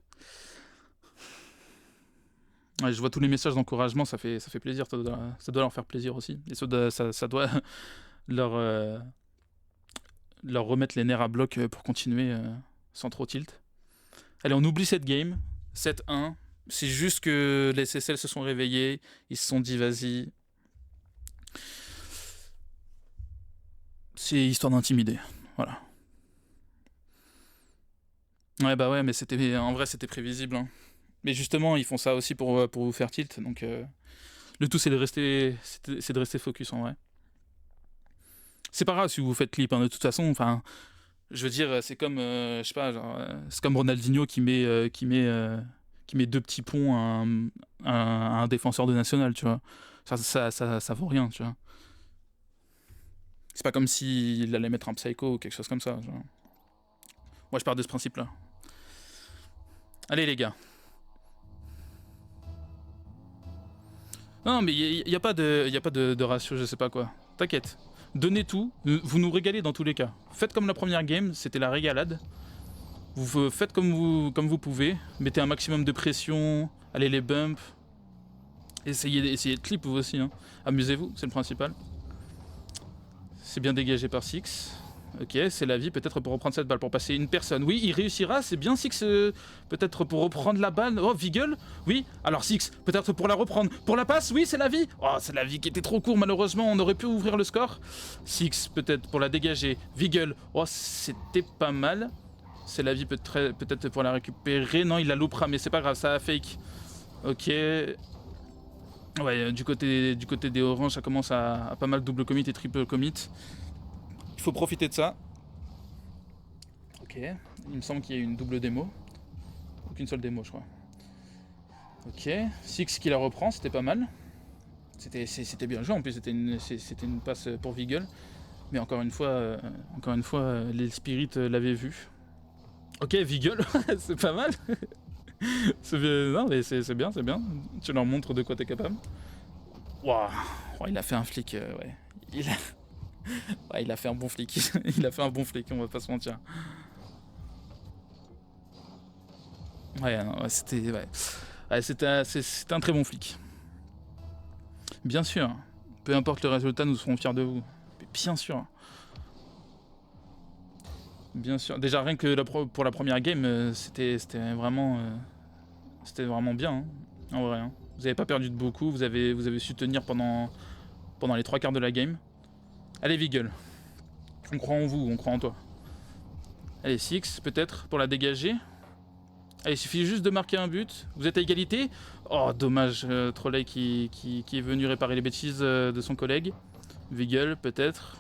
Ouais, je vois tous les messages d'encouragement, ça fait plaisir, ça doit leur faire plaisir aussi. Et ça doit leur remettre les nerfs à bloc pour continuer sans trop tilt. Allez, on oublie cette game, 7-1. C'est juste que les SSL se sont réveillés, ils se sont dit vas-y. C'est histoire d'intimider, voilà. Ouais, bah ouais, mais en vrai, c'était prévisible. Hein. Mais justement, ils font ça aussi pour vous faire tilt, donc le tout c'est de rester focus en vrai. C'est pas grave si vous faites clip, hein, de toute façon. Enfin, je veux dire, c'est comme, je sais pas, c'est comme Ronaldinho qui met 2 petits ponts à un défenseur de national, tu vois. Ça vaut rien, tu vois. C'est pas comme s'il allait mettre un psycho ou quelque chose comme ça. Genre. Moi, je pars de ce principe-là. Allez, les gars. Non, mais il n'y a pas de ratio, je sais pas quoi. T'inquiète. Donnez tout. Vous nous régalez dans tous les cas. Faites comme la première game, c'était la régalade. Vous faites comme vous pouvez. Mettez un maximum de pression. Allez les bumps. Essayez de clip vous aussi. Hein. Amusez-vous, c'est le principal. C'est bien dégagé par Six. Ok, c'est la vie peut-être pour reprendre cette balle, pour passer une personne. Oui, il réussira, c'est bien Six, peut-être pour reprendre la balle. Oh, Vigel, oui. Alors Six, peut-être pour la reprendre. Pour la passe, oui, c'est la vie. Oh, c'est la vie qui était trop court, malheureusement, on aurait pu ouvrir le score. Six, peut-être pour la dégager. Vigel, oh, c'était pas mal. C'est la vie peut-être pour la récupérer. Non, il a loupera, mais c'est pas grave, ça a fake. Ok. Ouais, du côté des oranges, ça commence à pas mal double commit et triple commit. Il faut profiter de ça. Ok, il me semble qu'il y a une double démo. Aucune seule démo, je crois. Ok, Six qui la reprend, c'était pas mal. C'était bien joué, en plus c'était une passe pour Vigel. Mais encore une fois, les Spirit l'avaient vu. Ok, Vigel, c'est pas mal. C'est bien, non mais c'est bien, c'est bien. Tu leur montres de quoi t'es capable. Waouh, oh, il a fait un flic, ouais. Ouais, il a fait un bon flic. Il a fait un bon flic, on va pas se mentir. Ouais, non, ouais, c'était ouais. Ouais, c'était un très bon flic. Bien sûr. Peu importe le résultat, nous serons fiers de vous. Mais bien sûr. Bien sûr. Déjà rien que pour la première game, c'était vraiment bien, hein, en vrai. Hein. Vous avez pas perdu de beaucoup, vous avez su tenir pendant les 3 quarts de la game. Allez Vigel, on croit en vous, on croit en toi. Allez Six peut-être pour la dégager. Allez, il suffit juste de marquer un but. Vous êtes à égalité. Oh dommage, Trolley qui est venu réparer les bêtises de son collègue. Vigel peut-être.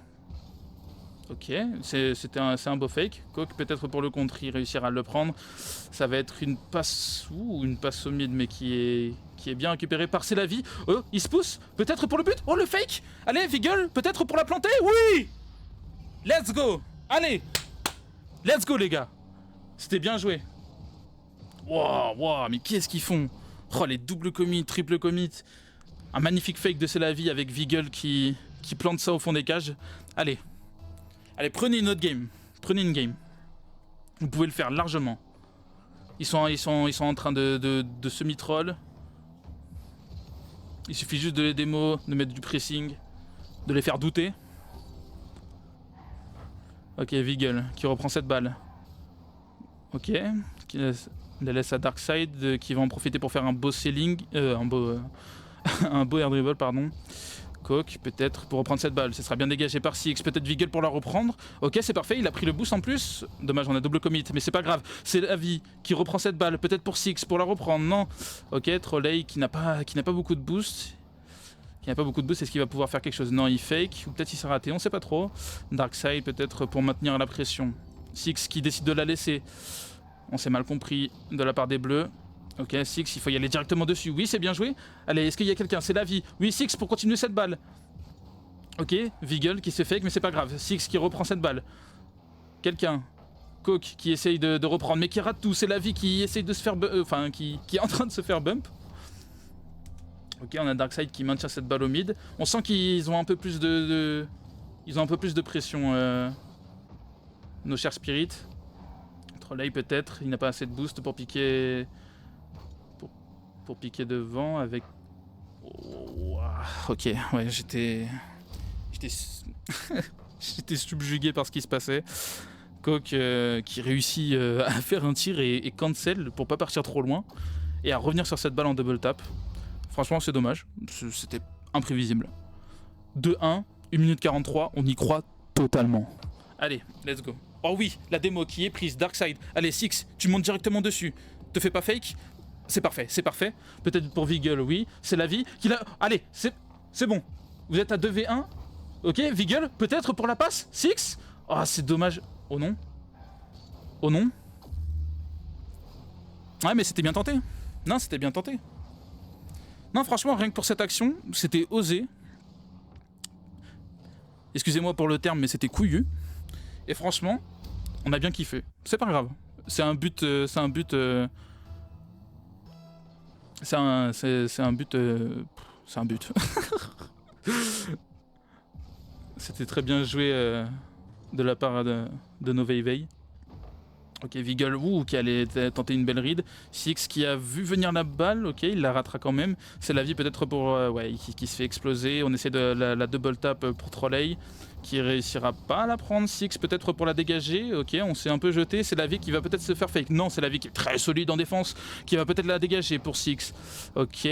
Ok, c'est un beau fake. Coq peut-être pour le contre, il réussira à le prendre. Ça va être une passe une passe au mid, mais qui est bien récupérée par Selavi. Oh, il se pousse, peut-être pour le but. Oh le fake. Allez Vigel, peut-être pour la planter. Oui. Let's go. Allez, let's go les gars. C'était bien joué. Wow, mais qu'est-ce qu'ils font? Oh les double commits, triple commits. Un magnifique fake de Selavi avec Vigel qui plante ça au fond des cages. Allez, prenez une autre game. Prenez une game. Vous pouvez le faire largement. Ils sont en train de semi-troll. Il suffit juste de les démo, de mettre du pressing, de les faire douter. Ok, Vigel qui reprend cette balle. Ok, qui la laisse à Darkside qui va en profiter pour faire un beau sailing, un beau air dribble, pardon. Coq peut-être pour reprendre cette balle, ce sera bien dégagé par Six, peut-être Vigel pour la reprendre. Ok, c'est parfait, il a pris le boost en plus. Dommage, on a double commit, mais c'est pas grave. C'est Lavi qui reprend cette balle, peut-être pour Six pour la reprendre. Non. Ok, Trolley qui n'a pas beaucoup de boost. Est-ce qu'il va pouvoir faire quelque chose? Non, il fake, ou peut-être il s'est raté, on sait pas trop. Darkside peut-être pour maintenir la pression. Six qui décide de la laisser. On s'est mal compris de la part des bleus. Ok, Six, il faut y aller directement dessus. Oui, c'est bien joué. Allez, est-ce qu'il y a quelqu'un? C'est Lavi. Oui, Six pour continuer cette balle. Ok, Vigel qui se fake, mais c'est pas grave. Six qui reprend cette balle. Quelqu'un. Coq qui essaye de reprendre, mais qui rate tout. C'est Lavi qui essaye de se faire... qui est en train de se faire bump. Ok, on a Darkside qui maintient cette balle au mid. On sent qu'ils ont un peu plus ils ont un peu plus de pression, nos chers spirits. Trolley peut-être, il n'a pas assez de boost pour piquer... Pour piquer devant avec... Oh, ok, ouais, j'étais subjugué par ce qui se passait. Coq qui réussit à faire un tir et cancel pour pas partir trop loin et à revenir sur cette balle en double tap. Franchement, c'est dommage, c'était imprévisible. 2-1, 1 minute 43, on y croit totalement. Allez, let's go. Oh oui, la démo qui est prise, Darkside. Allez, Six, tu montes directement dessus. Te fais pas fake. C'est parfait, c'est parfait. Peut-être pour Vigel, oui. C'est Lavi qui l'a... Allez, c'est bon. Vous êtes à 2v1. Ok, Vigel, peut-être pour la passe. Six. Oh, c'est dommage. Oh non. Oh non. Ouais, mais c'était bien tenté. Non, c'était bien tenté. Non, franchement, rien que pour cette action, c'était osé. Excusez-moi pour le terme, mais c'était couillu. Et franchement, on a bien kiffé. C'est pas grave. C'est un but... C'est un but... C'est un but... C'est un but. C'était très bien joué de la part de nos Veil. Ok, Vigel qui allait tenter une belle ride. Six qui a vu venir la balle, ok, il la ratera quand même. C'est Lavi peut-être pour... ouais, qui se fait exploser. On essaie de la double tap pour Trolley, qui réussira pas à la prendre. Six peut-être pour la dégager, ok, on s'est un peu jeté. C'est Lavi qui va peut-être se faire fake. Non, c'est Lavi qui est très solide en défense, qui va peut-être la dégager pour Six. Ok...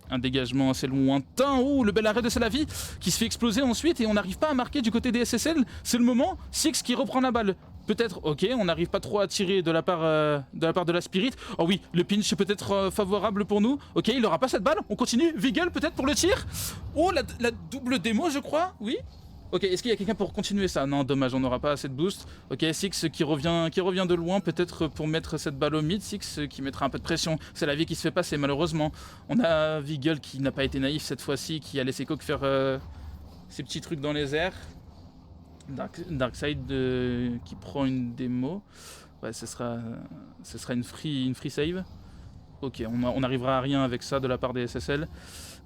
Un dégagement assez lointain. Ouh, le bel arrêt de Selavi qui se fait exploser ensuite et on n'arrive pas à marquer du côté des SSL. C'est le moment. Six qui reprend la balle. peut-être, ok, on n'arrive pas trop à tirer de la Spirit. Oh oui, le pinch est peut-être favorable pour nous. Ok, il aura pas cette balle. On continue. Vigel peut-être pour le tir. Oh, la double démo, je crois. Oui. Ok, est-ce qu'il y a quelqu'un pour continuer ça? Non, dommage, on n'aura pas assez de boost. Ok, Six qui revient de loin, peut-être pour mettre cette balle au mid. Six qui mettra un peu de pression. C'est la vie qui se fait passer, malheureusement. On a Vigel qui n'a pas été naïf cette fois-ci, qui a laissé Coq faire ses petits trucs dans les airs. Darkseid qui prend une démo. Ouais, ce sera une free save. Ok, on n'arrivera à rien avec ça de la part des SSL.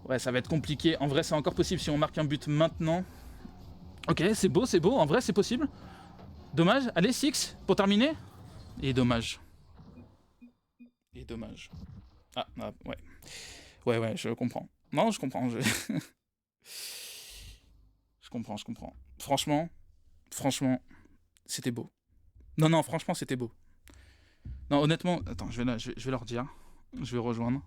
Ouais, ça va être compliqué. En vrai, c'est encore possible si on marque un but maintenant. Ok, c'est beau. En vrai, c'est possible. Dommage. Allez, Six, pour terminer. Et dommage. Ah, ouais. Ouais, je comprends. Non, je comprends. Je comprends. Franchement, c'était beau. Non, franchement, c'était beau. Non, honnêtement, attends, je vais leur dire. Je vais rejoindre.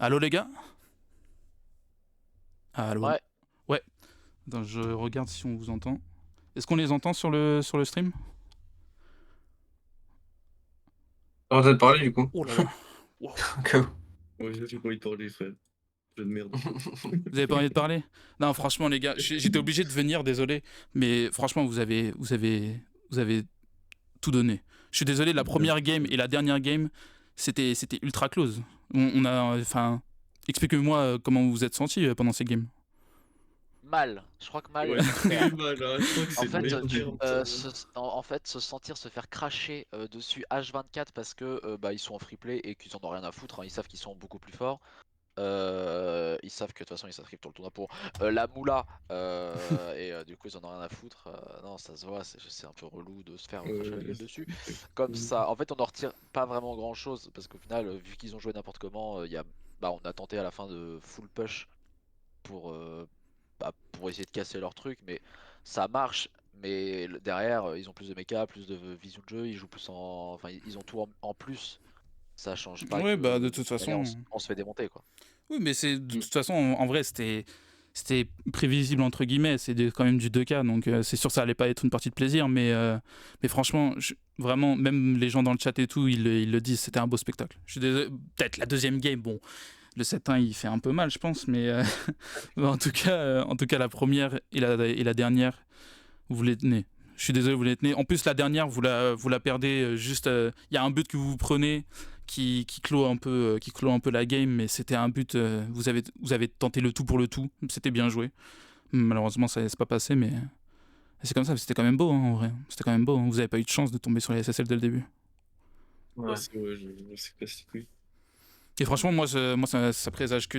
Allô les gars? Allô? Ouais, Ouais. Attends, je regarde si on vous entend. Est-ce qu'on les entend sur le stream? On va peut-être parler du coup. Oh là là. Wow. Au cas où. Ouais, j'ai pas envie de parler, frère. Jeu de merde. Vous avez pas envie de parler? Non, franchement les gars, j'étais obligé de venir, désolé. Mais franchement, vous avez tout donné. Je suis désolé, la première game et la dernière game, c'était ultra close. On a, enfin, expliquez-moi comment vous vous êtes senti pendant ces games. mal. Je crois que mal. Ouais, très mal, hein. Je crois que En c'est le fait, meilleur terme, ça. en fait, se sentir se faire cracher dessus H24 parce que bah, ils sont en free play et qu'ils en ont rien à foutre, hein. Ils savent qu'ils sont beaucoup plus forts. Ils savent que de toute façon ils s'inscrivent sur le tournoi pour la moula et du coup ils en ont rien à foutre. Non, ça se voit, c'est un peu relou de se faire cracher la gueule dessus comme ça. En fait, on en retire pas vraiment grand chose parce qu'au final, vu qu'ils ont joué n'importe comment, on a tenté à la fin de full push pour, pour essayer de casser leur truc, mais ça marche. Mais derrière, ils ont plus de mecha, plus de vision de jeu, ils jouent plus en. Enfin, ils ont tout en plus. Ça change pas Ouais, que bah de de toute toute manière, façon. on se fait démonter quoi. Oui, mais c'est de toute façon, en vrai, c'était prévisible entre guillemets. C'est quand même du 2K, donc c'est sûr que ça allait pas être une partie de plaisir. Mais franchement, vraiment, même les gens dans le chat et tout, ils le disent, c'était un beau spectacle. Je suis désolé, peut-être la deuxième game, bon, le 7-1 il fait un peu mal, je pense, mais en tout cas, la première et la dernière, vous les tenez. Je suis désolé, vous les tenez. En plus, la dernière, vous la perdez juste. Il y a un but que vous prenez qui clôt un peu la game, mais c'était un but. Vous avez tenté le tout pour le tout. C'était bien joué. Malheureusement, ça s'est pas passé, mais c'est comme ça. C'était quand même beau, hein, en vrai. C'était quand même beau. Hein. Vous avez pas eu de chance de tomber sur les SSL dès le début. Ouais. Ouais, c'est ouais, je sais pas si oui. Et franchement, moi, ça présage que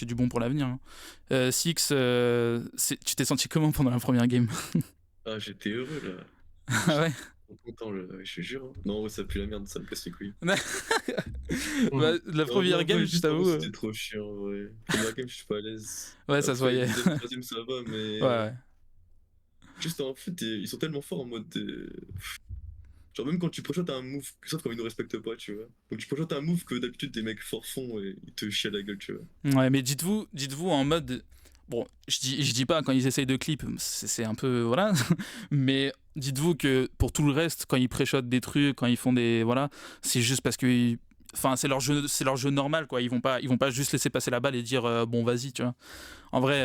du bon pour l'avenir. Hein. Six, tu t'es senti comment pendant la première game? Ah, j'étais heureux là. Ah ouais. Trop content, là. Je te jure. Hein. Non, ouais, ça pue la merde, ça me casse les couilles. Bah, la Non, première non, game, ouais, je juste avant, t'avoue. c'était trop chiant, ouais. Première game, je suis pas à l'aise. Ouais, ça se Après, voyait. deuxième, troisième, ça va, mais. Ouais. Juste en fait, ils sont tellement forts en mode. Genre, même quand tu projettes un move, sauf quand ils nous respectent pas, tu vois. Donc, tu projettes un move que d'habitude des mecs forts font et ils te chient à la gueule, tu vois. Ouais, mais dites-vous en mode. Bon, je dis pas quand ils essayent de clip, c'est un peu. Voilà. Mais dites-vous que pour tout le reste, quand ils préchotent des trucs, quand ils font des. Voilà, c'est juste parce que. Enfin, c'est leur jeu normal, quoi. Ils vont pas juste laisser passer la balle et dire bon, vas-y, tu vois. En vrai,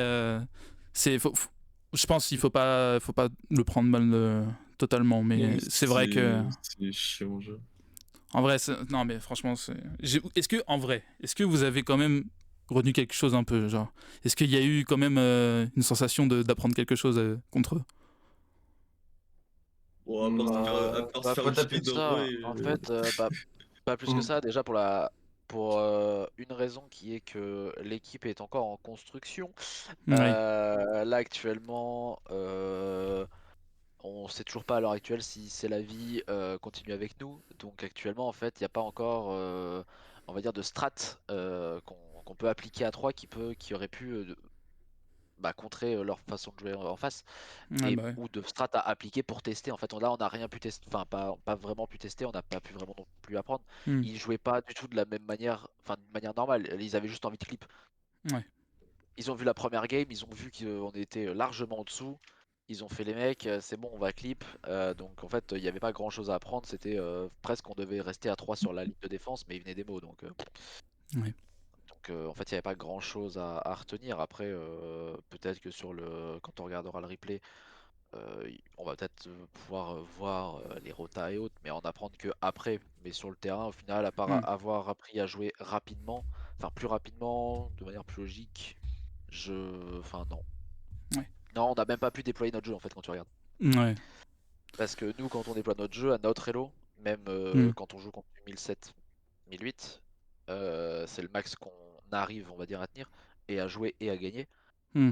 je pense qu'il faut pas le prendre mal totalement, mais Non, mais c'est vrai que. C'est chiant, genre. En vrai, non, mais franchement, est-ce que vous avez quand même retenu quelque chose un peu, genre, est-ce qu'il y a eu quand même une sensation d'apprendre quelque chose contre eux? Bon, à part se Bah, faire plus laver que dans ça, ouais. en fait, pas plus que ça, déjà pour une raison qui est que l'équipe est encore en construction. Oui. Là actuellement, on sait toujours pas à l'heure actuelle si c'est la vie continue avec nous. Donc actuellement en fait il n'y a pas encore on va dire de strat qu'on peut appliquer à 3 qui aurait pu contrer leur façon de jouer en face Ouais, et bah ouais. ou de strat à appliquer pour tester. En fait là on n'a rien pu tester, enfin pas vraiment pu tester, on n'a pas pu vraiment non plus apprendre. Hmm. Ils jouaient pas du tout de la même manière, enfin d'une manière normale, ils avaient juste envie de clip. Ouais. Ils ont vu la première game, ils ont vu qu'on était largement en dessous. Ils ont fait les mecs, c'est bon, on va clip. Donc en fait, il n'y avait pas grand chose à apprendre. C'était presque, on devait rester à 3 sur la ligne de défense, mais il venait des mots. Donc, Ouais. en fait, il n'y avait pas grand chose à retenir. Après, peut-être que quand on regardera le replay, on va peut-être pouvoir voir les rotas et autres, mais en apprendre que après. Mais sur le terrain, au final, à part Hmm. avoir appris à jouer rapidement, enfin plus rapidement, de manière plus logique, enfin non. Ouais. Non, on n'a même pas pu déployer notre jeu en fait quand tu regardes. Ouais. Parce que nous, quand on déploie notre jeu à notre elo, même Hmm. quand on joue contre 1007, 1008, c'est le max qu'on arrive, on va dire, à tenir et à jouer et à gagner. Hmm.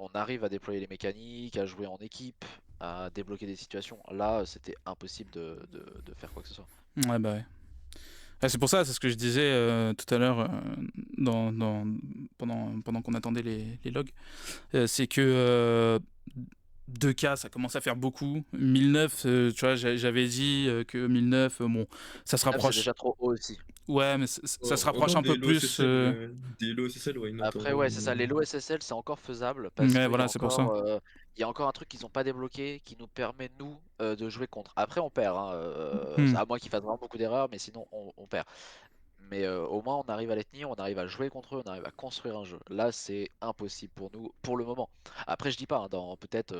On arrive à déployer les mécaniques, à jouer en équipe, à débloquer des situations. Là, c'était impossible de faire quoi que ce soit. Ouais, bah ouais. Ah, c'est pour ça, c'est ce que je disais tout à l'heure pendant qu'on attendait les logs. C'est que 2K, ça commence à faire beaucoup. 1009, tu vois, j'avais dit que 1009, bon, ça se C'est rapproche. déjà trop haut aussi. Ouais, mais ça se rapproche Autant un peu des plus. LOSSL, des LOSSL, why not, Après, en ouais, vrai, c'est ça. mais- Les lots SSL, c'est encore faisable parce Ouais, qu'il y voilà, a c'est pour ça. il y a encore un truc qu'ils n'ont pas débloqué qui nous permet, nous, de jouer contre. Après, on perd, hein, à moins qu'ils fassent vraiment beaucoup d'erreurs, mais sinon, on perd. Mais au moins, on arrive à les tenir, on arrive à jouer contre eux, on arrive à construire un jeu. Là, c'est impossible pour nous, pour le moment. Après, je dis pas, hein, dans peut-être,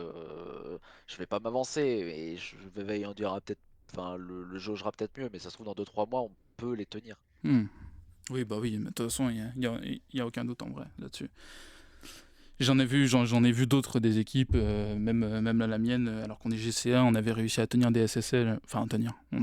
je vais pas m'avancer, et on dira peut-être, enfin, le jeu jaugera peut-être mieux, mais ça se trouve, dans 2-3 mois, on peut les tenir. Oui, bah oui, mais de toute façon, il y a aucun doute en vrai là-dessus. J'en ai vu d'autres des équipes, même la mienne, alors qu'on est GCA, on avait réussi à tenir des SSL, enfin tenir, on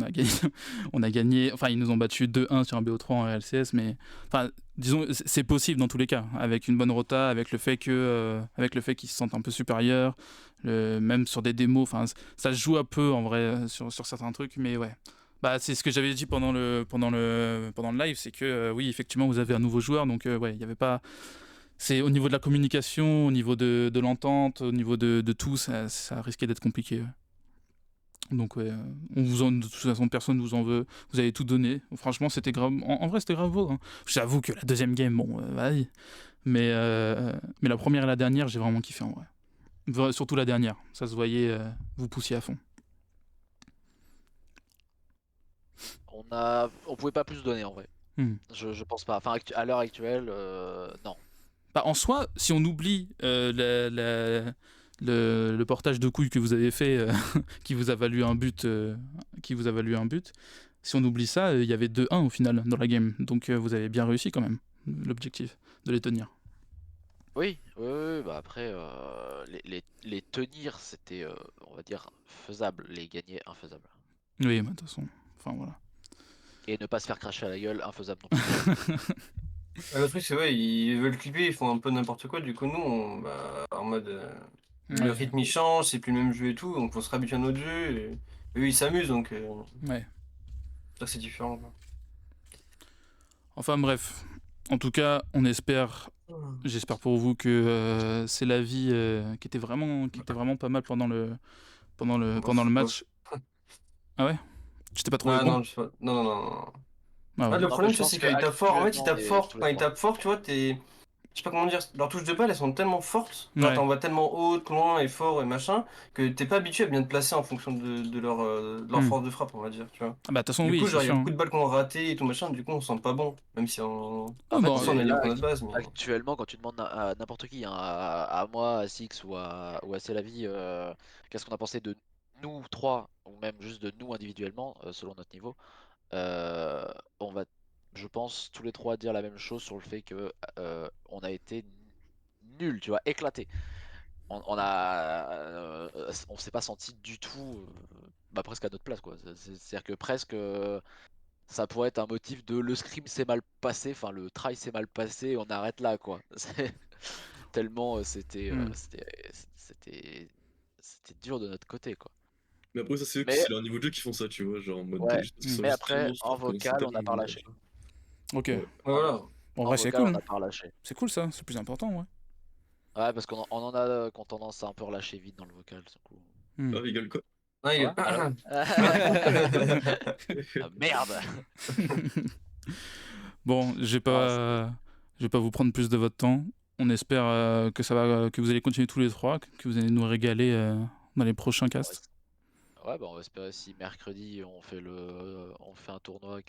a gagné, enfin ils nous ont battu 2-1 sur un BO3 en LCS, mais enfin disons c'est possible dans tous les cas, avec une bonne rota, avec le fait qu'ils se sentent un peu supérieurs, même sur des démos, enfin ça se joue un peu en vrai sur certains trucs, mais ouais. Bah, c'est ce que j'avais dit pendant le live, c'est que oui, effectivement, vous avez un nouveau joueur, donc ouais, il n'y avait pas. C'est au niveau de la communication, au niveau de l'entente, au niveau de tout, ça risquait d'être compliqué. Donc ouais, de toute façon, personne vous en veut. Vous avez tout donné. Franchement, c'était grave. En vrai, c'était grave beau. Hein. J'avoue que la deuxième game, bon, vas-y. Mais la première et la dernière, j'ai vraiment kiffé en vrai. Surtout la dernière. Ça se voyait, vous poussiez à fond. On pouvait pas plus donner en vrai. Je pense pas. Enfin, à l'heure actuelle, non. Bah, en soi, si on oublie le portage de couilles que vous avez fait, qui vous a valu un but, si on oublie ça, il y avait 2-1 au final dans la game. Donc vous avez bien réussi quand même, l'objectif de les tenir. Oui, bah après, les tenir, c'était, on va dire, faisable. Les gagner, infaisable. Oui, mais de toute façon, enfin voilà. Et ne pas se faire cracher à la gueule, infaisable non plus. Le truc, c'est ouais, ils veulent clipper, ils font un peu n'importe quoi. Du coup, nous, en mode. Le Ouais. rythme il change, c'est plus le même jeu et tout, donc on se réhabitue à notre jeu. Et eux, ils s'amusent, donc Ouais. ça, c'est différent, quoi. Enfin bref, en tout cas, j'espère pour vous que c'est la vie qui était vraiment pas mal pendant le match. Ah ouais? Tu t'es pas trouvé Ah bon? non, je sais pas. Non, non, non. Ah ouais. Le Non, mais problème, je tu vois, pense c'est que qu'il tape fort. En fait, il actuellement, tape fort. tous les Quand il trois. tape fort, tu vois, je sais pas comment dire, leurs touches de balle, elles sont tellement fortes, genre Ouais. t'envoies tellement haute, loin et fort et machin, que t'es pas habitué à bien te placer en fonction de leur force de frappe, on va dire, tu vois. Ah bah de toute façon Du oui, coup, c'est genre, il y a sûr. beaucoup de balles qu'on a ratées et tout machin, du coup, on se sent pas bon, même si Ah En fait, bah, on est libre là, pour notre base, mais. actuellement, quand tu demandes à n'importe qui, hein, à moi, à Six ou à C'est la vie, qu'est-ce qu'on a pensé de nous trois, ou même juste de nous individuellement, selon notre niveau, on va, je pense, tous les trois dire la même chose sur le fait que on a été nuls, tu vois, éclatés. On s'est pas senti du tout, presque à notre place, quoi. C'est-à-dire que presque. Ça pourrait être un motif de le scrim s'est mal passé, enfin le try s'est mal passé, on arrête là quoi. Tellement c'était dur de notre côté quoi. Mais après, ça, Mais c'est leur niveau de jeu qui font ça, tu vois. Genre en mode. ouais, Juste parce qu'ils sont mais juste après tellement en forts qu'ils sont vocal on tellement n'a pas mauvais, relâché. tu vois. ok. Ouais. Voilà. En En vrai c'est vocal on cool. n'a pas relâché. C'est cool ça, c'est le plus important, ouais. Ouais parce qu'on en a qu'on tendance à un peu relâcher vite dans le vocal du coup. Ah, rigole quoi. Ah, il Ouais, allô. Ah, merde. Bon, je vais pas vous prendre plus de votre temps. On espère que vous allez continuer tous les trois, que vous allez nous régaler dans les prochains casts. Ouais, bah on va espérer si mercredi on fait un tournoi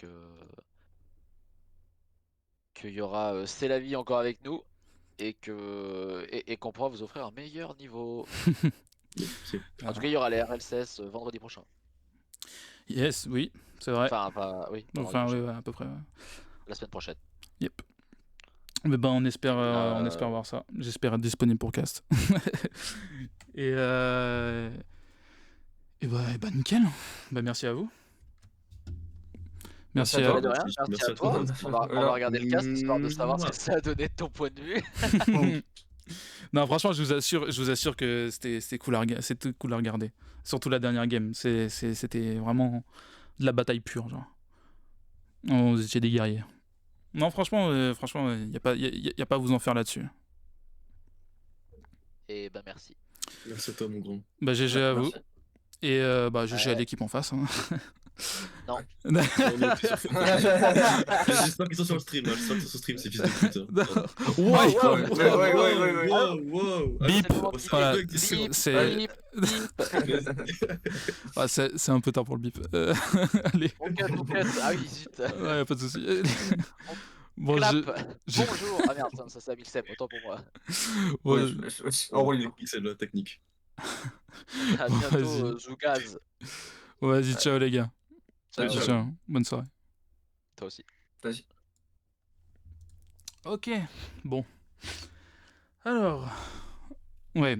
qu'il y aura C'est la vie encore avec nous et qu'on pourra vous offrir un meilleur niveau. En tout cas, il y aura les RLCS vendredi prochain. Yes, oui, c'est vrai. Enfin, pas, oui, pas Enfin, vendredi oui, prochain, ouais, à peu près. Ouais. la semaine prochaine. Yep. Mais ben, on espère voir ça. J'espère être disponible pour cast. et bah, nickel. Bah, merci à vous. Merci à Bah, toi. de rien, merci à toi. On va Voilà. regarder le cast histoire de savoir ce que ça a donné de ton point de vue. Non, franchement, je vous assure que c'était cool à regarder. Surtout la dernière game. C'était vraiment de la bataille pure, genre. Vous étiez des guerriers. Non, franchement, y a pas à vous en faire là-dessus. Et bah merci. Merci à toi, mon grand. Bah, GG à vous. Merci. Et GG à l'équipe en face. Hein. Non. J'espère qu'ils sont sur le stream, hein. J'espère qu'ils sont sur le stream, ces fils de pute. Hein. Ouais. Bip. Voilà, Bip. c'est un peu tard pour le bip. Allez. Ah oui, zut. Ouais, pas de soucis. Bon, Clap. je- Bonjour. Ah merde, ça c'est Amixem, autant pour moi. Ouais, Enroule. C'est de la technique. À bientôt, Vas-y. Zougaz. Vas-y, ciao les gars. Ciao. Ciao. Bonne soirée. Toi aussi. Vas-y. Ok, bon. Alors, ouais.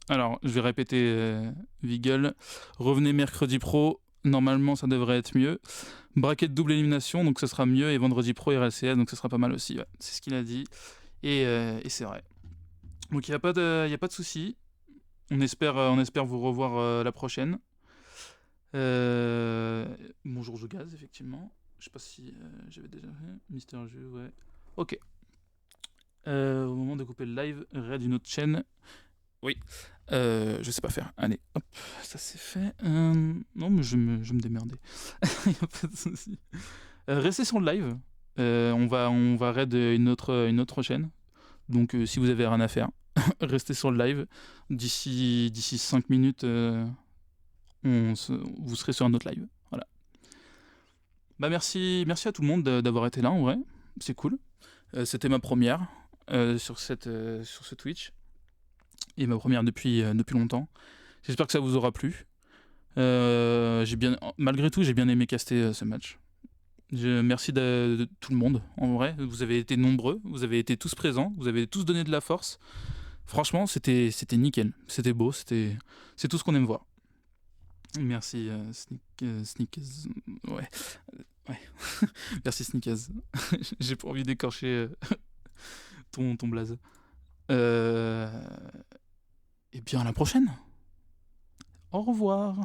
Alors, je vais répéter Viggle. Revenez mercredi pro. Normalement, ça devrait être mieux. Bracket double élimination, donc ça sera mieux. Et vendredi pro RLCS, donc ça sera pas mal aussi. Ouais. C'est ce qu'il a dit. Et c'est vrai. Donc, il n'y a pas de souci. On espère vous revoir la prochaine. Bonjour Zougaz, effectivement. Je sais pas si j'avais déjà fait. Mister Jeu, ouais. Ok. Au moment de couper le live, raid d'une autre chaîne. Oui. Je sais pas faire. Allez, hop, ça c'est fait. Non, mais je vais me démerder. Y a pas de souci. Restez sur le live. On va raid une autre chaîne. Donc si vous avez rien à faire, restez sur le live. D'ici 5 minutes, vous serez sur un autre live. Voilà. Bah merci à tout le monde d'avoir été là en vrai. C'est cool. C'était ma première sur ce Twitch. Et ma première depuis longtemps. J'espère que ça vous aura plu. Malgré tout, j'ai bien aimé caster ce match. Merci de tout le monde, en vrai. Vous avez été nombreux, vous avez été tous présents, vous avez tous donné de la force. Franchement, c'était nickel. C'était beau, c'est tout ce qu'on aime voir. Merci Sneakers. Ouais. Merci Sneakers. J'ai pas envie d'écorcher ton blaze. Et bien à la prochaine. Au revoir.